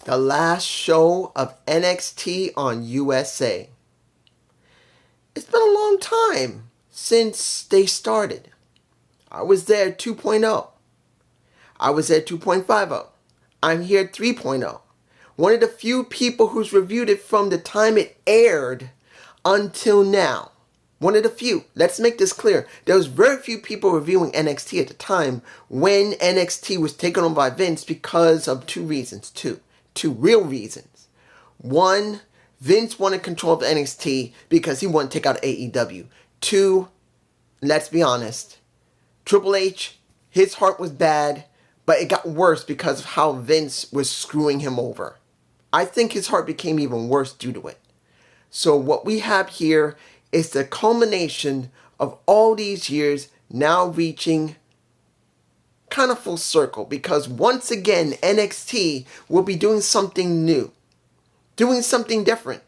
the last show of NXT on USA. It's been a long time since they started. I was there 2.0. I was there 2.50. I'm here 3.0. One of the few people who's reviewed it from the time it aired until now. One of the few. Let's make this clear. There was very few people reviewing NXT at the time when NXT was taken on by Vince because of two reasons. Two real reasons. One, Vince wanted control of NXT because he wanted to take out AEW. Two, let's be honest, Triple H, his heart was bad, but it got worse because of how Vince was screwing him over. I think his heart became even worse due to it. So what we have here is the culmination of all these years now reaching kind of full circle, because once again NXT will be doing something new, doing something different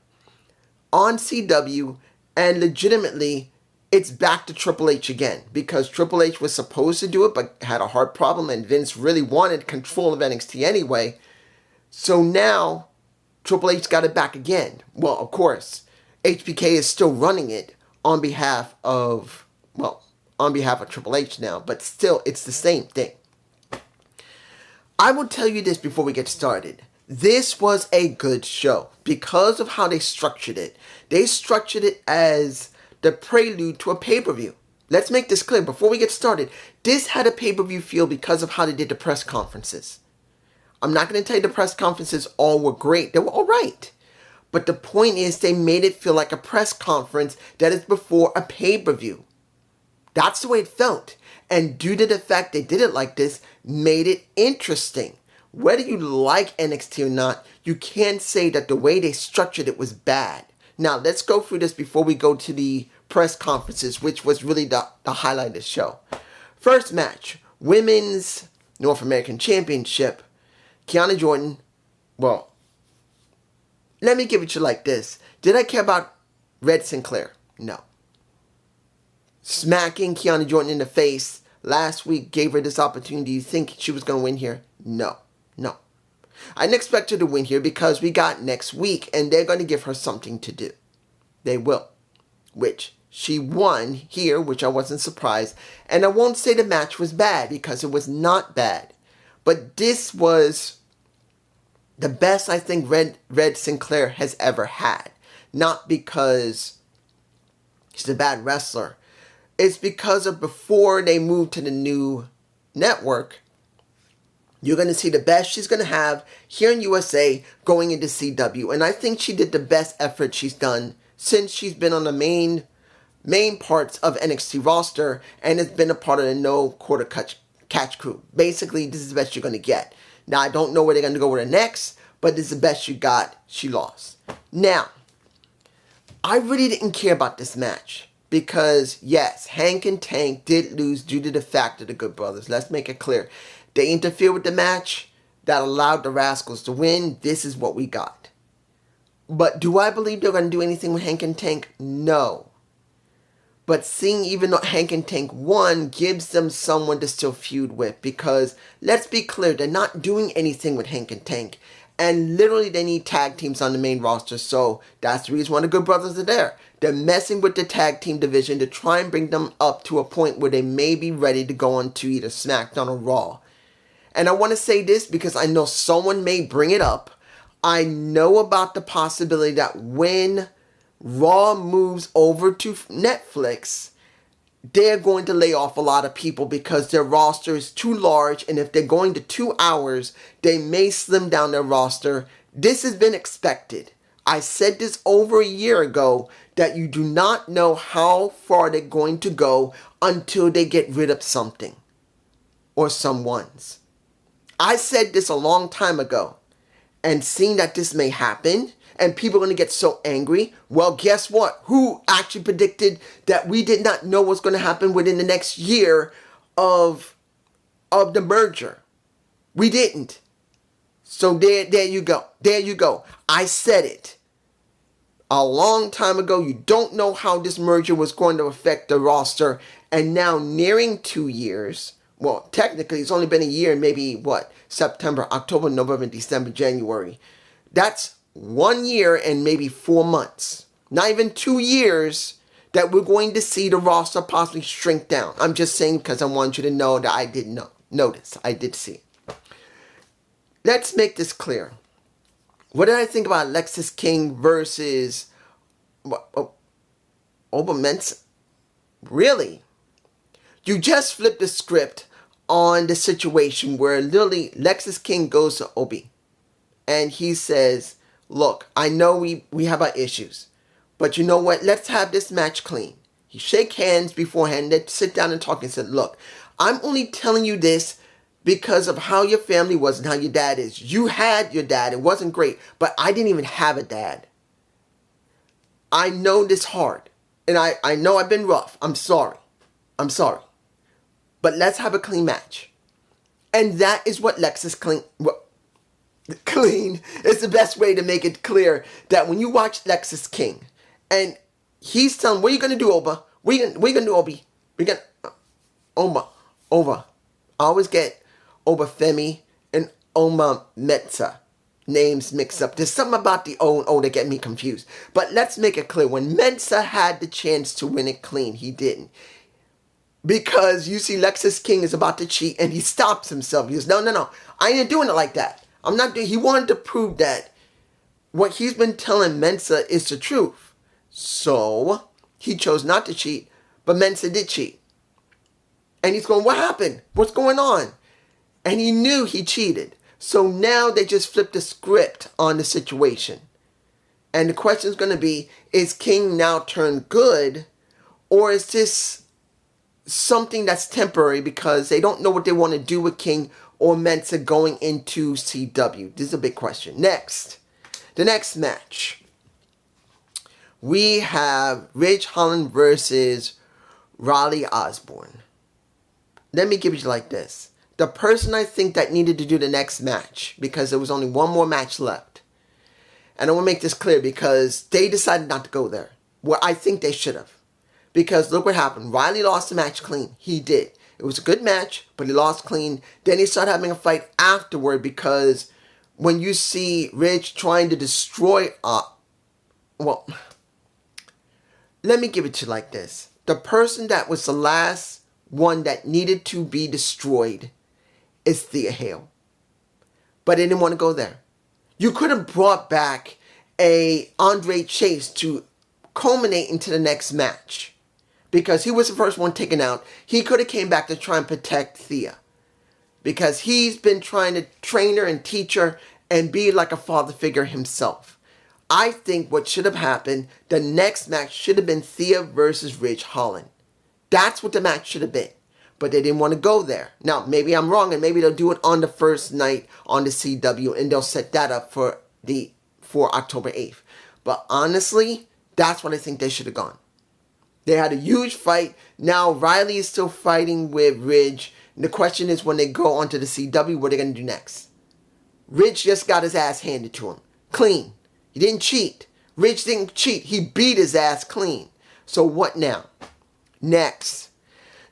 on CW, and legitimately it's back to Triple H again, because Triple H was supposed to do it but had a heart problem and Vince really wanted control of NXT anyway. So now Triple H got it back again. Well, of course, HBK is still running it on behalf of Triple H now, but still it's the same thing. I will tell you this before we get started. This was a good show because of how they structured it. They structured it as the prelude to a pay-per-view. Let's make this clear before we get started. This had a pay-per-view feel because of how they did the press conferences. I'm not going to tell you the press conferences all were great. They were all right. But the point is they made it feel like a press conference that is before a pay-per-view. That's the way it felt. And due to the fact they did it like this, made it interesting. Whether you like NXT or not, you can't say that the way they structured it was bad. Now, let's go through this before we go to the press conferences, which was really the highlight of the show. First match, Women's North American Championship. Kiana Jordan, well, let me give it to you like this. Did I care about Red Sinclair? No. Smacking Kiana Jordan in the face last week gave her this opportunity. You think she was going to win here? No. I didn't expect her to win here because we got next week and they're going to give her something to do. They will. Which she won here, which I wasn't surprised. And I won't say the match was bad because it was not bad. But this was the best I think Red Sinclair has ever had. Not because she's a bad wrestler. It's because of before they moved to the new network, you're going to see the best she's going to have here in USA going into CW. And I think she did the best effort she's done since she's been on the main parts of NXT roster and has been a part of the no quarter catch crew. Basically, this is the best you're going to get. Now, I don't know where they're going to go with her next, but this is the best you got. She lost. Now, I really didn't care about this match. Because, yes, Hank and Tank did lose due to the fact of the Good Brothers. Let's make it clear. They interfered with the match that allowed the Rascals to win. This is what we got. But do I believe they're going to do anything with Hank and Tank? No. But seeing even though Hank and Tank won gives them someone to still feud with. Because, let's be clear, they're not doing anything with Hank and Tank. And literally they need tag teams on the main roster. So that's the reason why the Good Brothers are there. They're messing with the tag team division to try and bring them up to a point where they may be ready to go on to either SmackDown or Raw. And I want to say this because I know someone may bring it up. I know about the possibility that when Raw moves over to Netflix, they're going to lay off a lot of people because their roster is too large, and if they're going to 2 hours, they may slim down their roster. This has been expected. I said this over a year ago that you do not know how far they're going to go until they get rid of something or someone's. I said this a long time ago, and seeing that this may happen and people are going to get so angry, well, guess what? Who actually predicted that we did not know what's going to happen within the next year of the merger? We didn't. So there you go. There you go. I said it a long time ago. You don't know how this merger was going to affect the roster. And now nearing 2 years, Well, technically, it's only been a year, maybe what? September, October, November, December, January. That's 1 year and maybe 4 months. Not even 2 years that we're going to see the roster possibly shrink down. I'm just saying because I want you to know that I did notice. I did see it. Let's make this clear. What did I think about Lexis King versus Oba Mensah? Really? You just flipped the script on the situation where literally Lexis King goes to Obi and he says, look, I know we have our issues, but you know what? Let's have this match clean. He shake hands beforehand, then sit down and talk and said, look, I'm only telling you this because of how your family was and how your dad is. You had your dad. It wasn't great, but I didn't even have a dad. I know this hard. And I know I've been rough. I'm sorry. But let's have a clean match. And that is what Lexis clean is the best way to make it clear that when you watch Lexis King and he's telling, what are you going to do, Oba? What are you going to do, Obi? We're going to... Oba. I always get Oba Femi and Oma Mensah names mixed up. There's something about the O and O that get me confused. But let's make it clear. When Mensah had the chance to win it clean, he didn't. Because you see Lexis King is about to cheat and he stops himself. He goes, no. I ain't doing it like that. I'm not doing. He wanted to prove that what he's been telling Mensah is the truth. So he chose not to cheat, but Mensah did cheat. And he's going, what happened? What's going on? And he knew he cheated. So now they just flipped the script on the situation. And the question is going to be, is King now turned good? Or is this something that's temporary because they don't know what they want to do with King or Mensah going into CW? This is a big question. Next, the next match. We have Ridge Holland versus Riley Osborne. Let me give it to you like this. The person I think that needed to do the next match, because there was only one more match left. And I want to make this clear because they decided not to go there. Well, I think they should have. Because look what happened. Riley lost the match clean. He did. It was a good match, but he lost clean. Then he started having a fight afterward because when you see Ridge trying to destroy... well, let me give it to you like this. The person that was the last one that needed to be destroyed is Thea Hale. But they didn't want to go there. You could have brought back a Andre Chase to culminate into the next match. Because he was the first one taken out. He could have came back to try and protect Thea. Because he's been trying to train her and teach her and be like a father figure himself. I think what should have happened, the next match should have been Thea versus Ridge Holland. That's what the match should have been. But they didn't want to go there. Now, maybe I'm wrong, and maybe they'll do it on the first night on the CW, and they'll set that up for October 8th. But honestly, that's what I think they should have gone. They had a huge fight. Now Riley is still fighting with Ridge. And the question is when they go onto the CW, what are they going to do next? Ridge just got his ass handed to him. Clean. He didn't cheat. Ridge didn't cheat. He beat his ass clean. So what now? Next.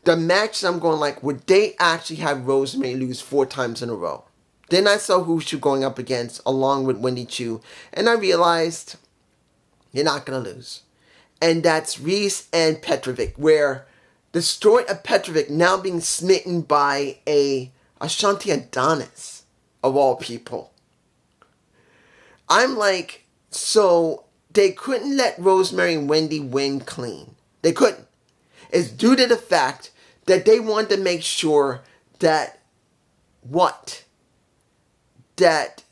The match I'm going like, would they actually have Rosemary lose 4 times in a row? Then I saw who she was going up against along with Wendy Chu. And I realized you're not going to lose. And that's Reese and Petrovic, where the story of Petrovic now being smitten by a Ashanti Adonis, of all people. I'm like, so they couldn't let Rosemary and Wendy win clean. They couldn't. It's due to the fact that they wanted to make sure that that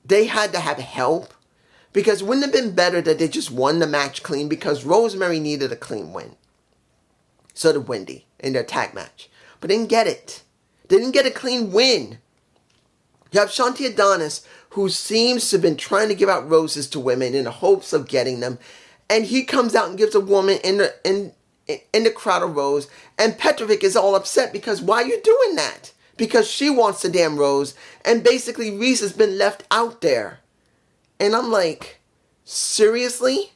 they had to have help. Because wouldn't it have been better that they just won the match clean? Because Rosemary needed a clean win. So did Wendy in their tag match. But they didn't get it. They didn't get a clean win. You have Shanti Adonis, who seems to have been trying to give out roses to women in the hopes of getting them. And he comes out and gives a woman in the crowd a rose. And Petrovic is all upset because why are you doing that? Because she wants the damn rose. And basically Reese has been left out there. And I'm like, seriously?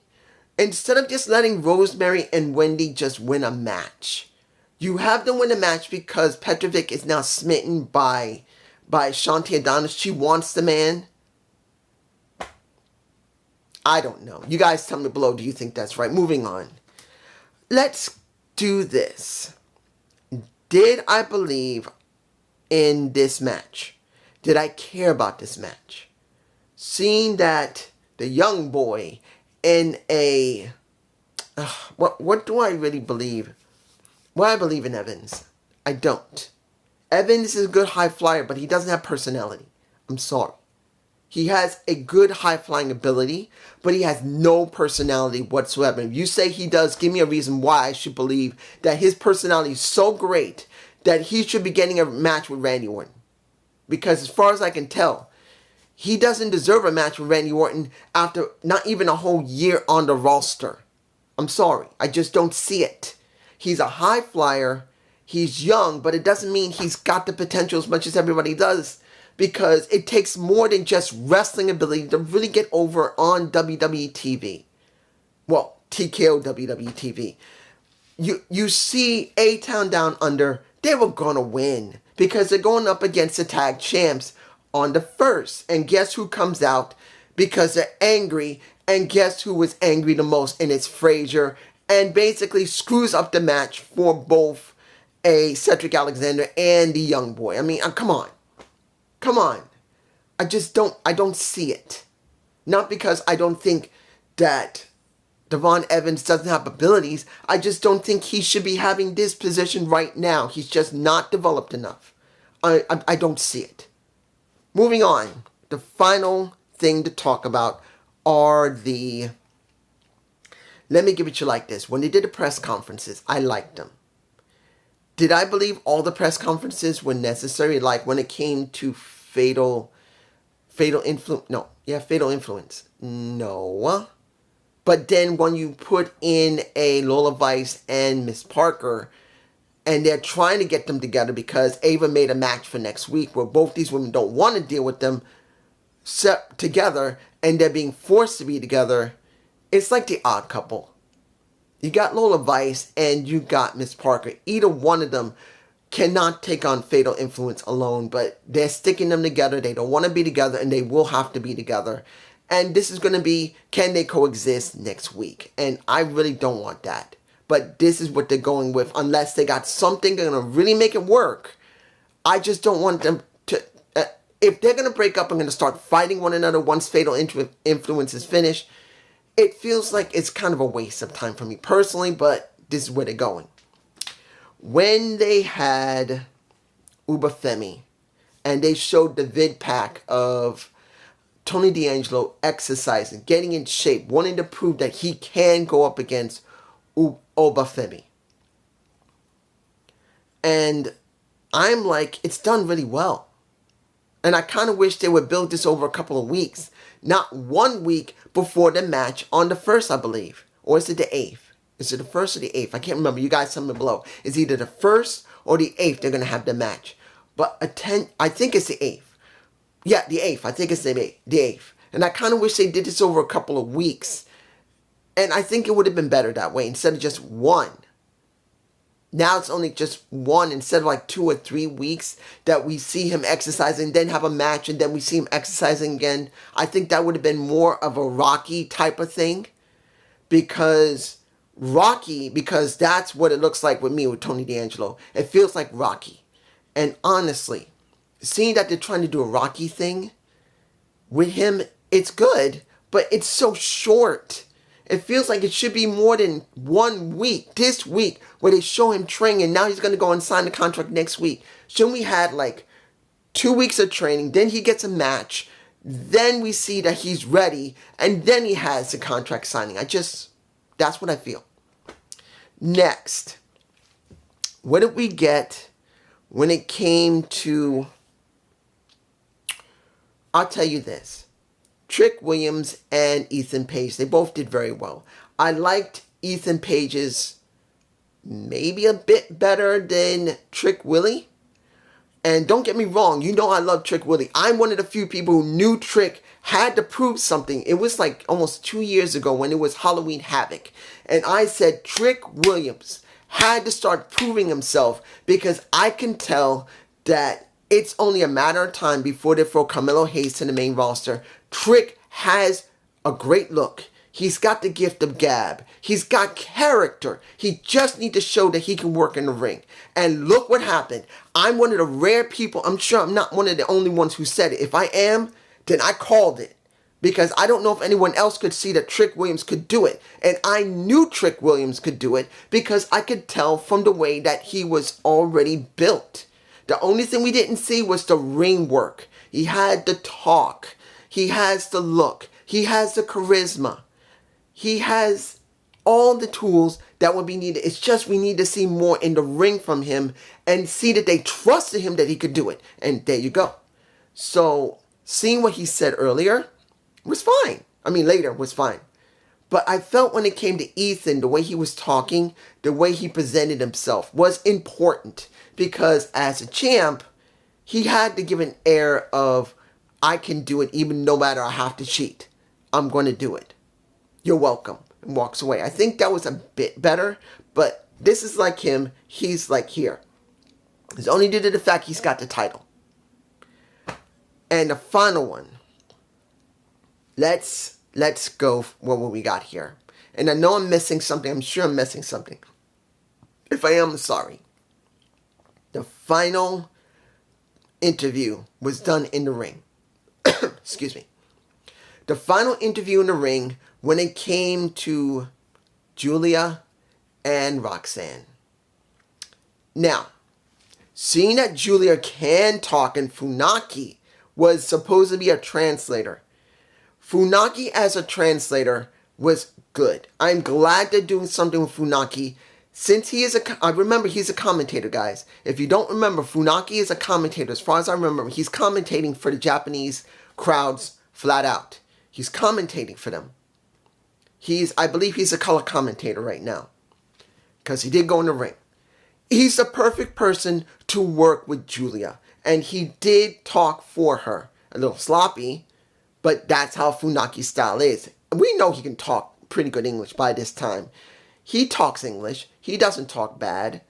Instead of just letting Rosemary and Wendy just win a match, You have them win the match because Petrovic is now smitten by Shanti Adonis. She wants the man. I don't know. You guys tell me below, do you think that's right? Moving on. Let's do this. Did I believe in this match? Did I care about this match? Seeing that the young boy in a... what do I really believe? Well, I believe in Evans. I don't. Evans is a good high flyer, but he doesn't have personality. I'm sorry. He has a good high-flying ability, but he has no personality whatsoever. If you say he does, give me a reason why I should believe that his personality is so great that he should be getting a match with Randy Orton. Because as far as I can tell, he doesn't deserve a match with Randy Orton after not even a whole year on the roster. I'm sorry. I just don't see it. He's a high flyer. He's young, but it doesn't mean he's got the potential as much as everybody does. Because it takes more than just wrestling ability to really get over on WWE TV. Well, TKO WWE TV. You see A-Town Down Under, they were going to win. Because they're going up against the tag champs on the first. And guess who comes out? Because they're angry. And guess who was angry the most? And it's Frazier. And basically screws up the match for both a Cedric Alexander and the young boy. I mean, come on. Come on. I don't see it. Not because I don't think that Devon Evans doesn't have abilities. I just don't think he should be having this position right now. He's just not developed enough. I don't see it. Moving on. The final thing to talk about are the... Let me give it to you like this. When they did the press conferences, I liked them. Did I believe all the press conferences were necessary? Like when it came to Fatal Influence? No. Yeah, Fatal Influence. No. But then when you put in a Lola Vice and Miss Parker, and they're trying to get them together because Ava made a match for next week where both these women don't want to deal with them together, and they're being forced to be together, it's like the Odd Couple. You got Lola Vice and you got Miss Parker. Either one of them cannot take on Fatal Influence alone, but they're sticking them together. They don't want to be together, and they will have to be together. And this is going to be, can they coexist next week? And I really don't want that. But this is what they're going with, unless they got something going to really make it work. I just don't want them to... if they're going to break up and going to start fighting one another once Fatal Influence is finished, it feels like it's kind of a waste of time for me personally, but this is where they're going. When they had Uba Femi, and they showed the vid pack of Tony D'Angelo exercising, getting in shape, wanting to prove that he can go up against Uba Femi. And I'm like, it's done really well. And I kind of wish they would build this over a couple of weeks. Not 1 week before the match on the 1st, I believe. Or is it the 8th? Is it the 1st or the 8th? I can't remember. You guys tell me below. It's either the 1st or the 8th they're going to have the match. But I think it's the 8th. Yeah, the 8th. I think it's the 8th. And I kind of wish they did this over a couple of weeks. And I think it would have been better that way instead of just one. Now it's only just one instead of like 2 or 3 weeks that we see him exercising, then have a match, and then we see him exercising again. I think that would have been more of a Rocky type of thing. Because that's what it looks like with me with Tony D'Angelo. It feels like Rocky. And honestly, seeing that they're trying to do a Rocky thing with him, it's good, but it's so short. It feels like it should be more than 1 week, this week, where they show him training, and now he's going to go and sign the contract next week. Shouldn't we had like 2 weeks of training, then he gets a match, then we see that he's ready, and then he has the contract signing. That's what I feel. Next, what did we get when it came to, I'll tell you this. Trick Williams and Ethan Page, they both did very well. I liked Ethan Page's maybe a bit better than Trick Willie. And don't get me wrong, you know I love Trick Willie. I'm one of the few people who knew Trick had to prove something. It was like almost 2 years ago when it was Halloween Havoc. And I said Trick Williams had to start proving himself, because I can tell that it's only a matter of time before they throw Carmelo Hayes to the main roster. Trick has a great look. He's got the gift of gab. He's got character. He just needs to show that he can work in the ring. And look what happened. I'm one of the rare people, I'm sure I'm not one of the only ones who said it. If I am, then I called it. Because I don't know if anyone else could see that Trick Williams could do it. And I knew Trick Williams could do it because I could tell from the way that he was already built. The only thing we didn't see was the ring work. He had the talk. He has the look. He has the charisma. He has all the tools that would be needed. It's just we need to see more in the ring from him and see that they trusted him that he could do it. And there you go. So seeing what he said earlier was fine. I mean, later was fine. But I felt when it came to Ethan, the way he was talking, the way he presented himself was important. Because as a champ, he had to give an air of, I can do it even no matter I have to cheat. I'm going to do it. You're welcome. And walks away. I think that was a bit better. But this is like him. He's like here. It's only due to the fact he's got the title. And the final one. Let's go. What we got here? And I know I'm missing something. I'm sure I'm missing something. If I am, I'm sorry. The final interview was done in the ring. Excuse me. The final interview in the ring when it came to Julia and Roxanne. Now, seeing that Julia can talk and Funaki was supposed to be a translator. Funaki as a translator was good. I'm glad they're doing something with Funaki. Since he is I remember he's a commentator, guys. If you don't remember, Funaki is a commentator. As far as I remember, he's commentating for the Japanese crowds flat out. He's commentating for them. I believe he's a color commentator right now. Because he did go in the ring. He's the perfect person to work with Julia. And he did talk for her. A little sloppy, but that's how Funaki's style is. We know he can talk pretty good English by this time. He talks English. He doesn't talk bad.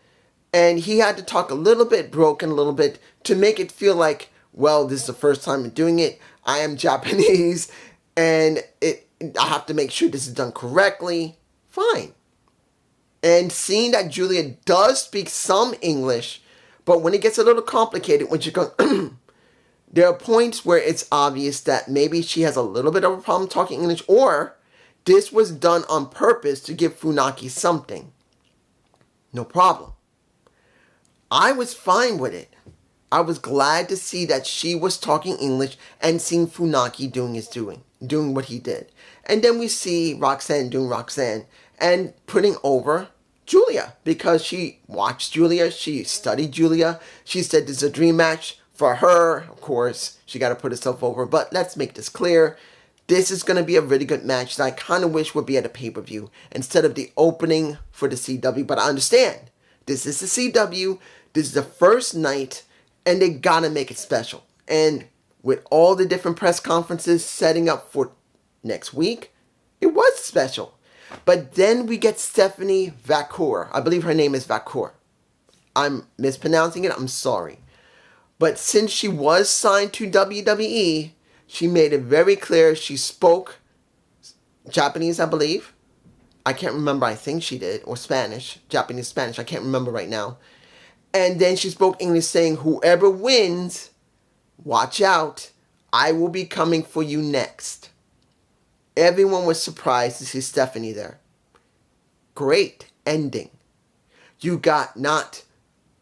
And he had to talk a little bit broken, a little bit, to make it feel like, well, this is the first time I'm doing it. I am Japanese, and I have to make sure this is done correctly. Fine. And seeing that Julia does speak some English, but when it gets a little complicated, when she goes, there are points where it's obvious that maybe she has a little bit of a problem talking English, or this was done on purpose to give Funaki something. No problem. I was fine with it. I was glad to see that she was talking English and seeing Funaki doing what he did. And then we see Roxanne doing Roxanne and putting over Julia, because she watched Julia, she studied Julia. She said this is a dream match for her. Of course, she got to put herself over. But let's make this clear. This is going to be a really good match that I kind of wish would be at a pay-per-view instead of the opening for the CW. But I understand. This is the CW. This is the first night. And they got to make it special. And with all the different press conferences setting up for next week, it was special. But then we get Stephanie Vacour. I believe her name is Vacour. I'm mispronouncing it. I'm sorry. But since she was signed to WWE, she made it very clear she spoke Japanese, I believe. I can't remember. I think she did. Or Spanish. Japanese, Spanish. I can't remember right now. And then she spoke English saying, whoever wins, watch out. I will be coming for you next. Everyone was surprised to see Stephanie there. Great ending. You got not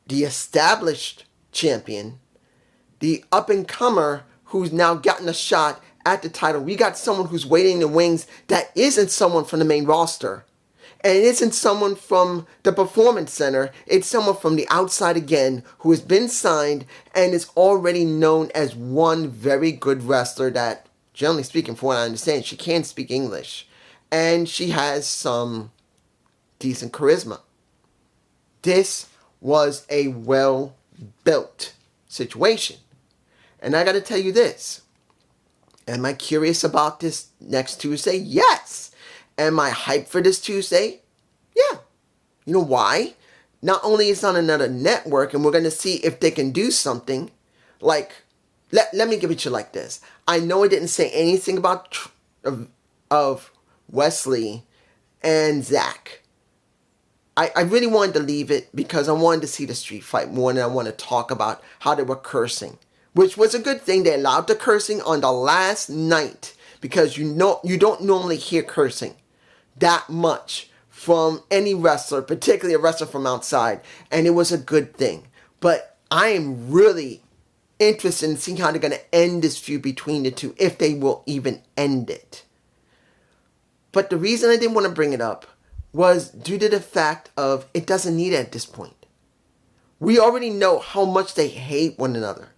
the established champion, the up-and-comer who's now gotten a shot at the title. We got someone who's waiting in the wings that isn't someone from the main roster. And it isn't someone from the Performance Center. It's someone from the outside again who has been signed and is already known as one very good wrestler that, generally speaking, from what I understand, she can speak English. And she has some decent charisma. This was a well-built situation. And I got to tell you this. Am I curious about this next Tuesday? Yes. Am I hyped for this Tuesday? Yeah. You know why? not only is it on another network, and we're going to see if they can do something, like, let me give it to you like this. I know it didn't say anything about of Wesley and Zach. I really wanted to leave it because I wanted to see the street fight more than I want to talk about how they were cursing, which was a good thing. They allowed the cursing on the last night because you don't normally hear cursing that much from any wrestler, particularly a wrestler from outside, and it was a good thing. But I am really interested in seeing how they're going to end this feud between the two, if they will even end it. But the reason I didn't want to bring it up was due to the fact of it doesn't need it at this point. We already know how much they hate one another.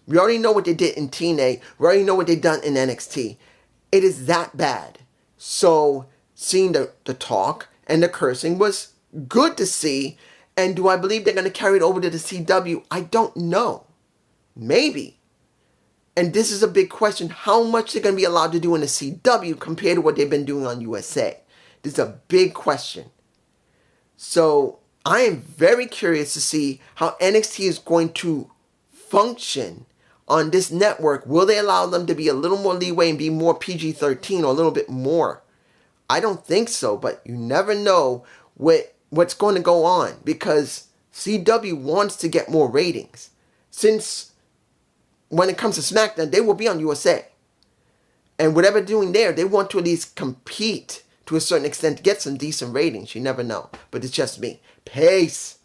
We already know what they did in TNA. We already know what they've done in NXT. It is that bad. So seeing the talk and the cursing was good to see. And do I believe they're going to carry it over to the CW? I don't know. Maybe. And this is a big question. How much they're going to be allowed to do in the CW compared to what they've been doing on USA? This is a big question. So I am very curious to see how NXT is going to function on this network. Will they allow them to be a little more leeway and be more PG-13 or a little bit more? I don't think so, but you never know what's going to go on because CW wants to get more ratings. Since when it comes to SmackDown, they will be on USA. And whatever they're doing there, they want to at least compete to a certain extent to get some decent ratings. You never know. But it's just me. Peace.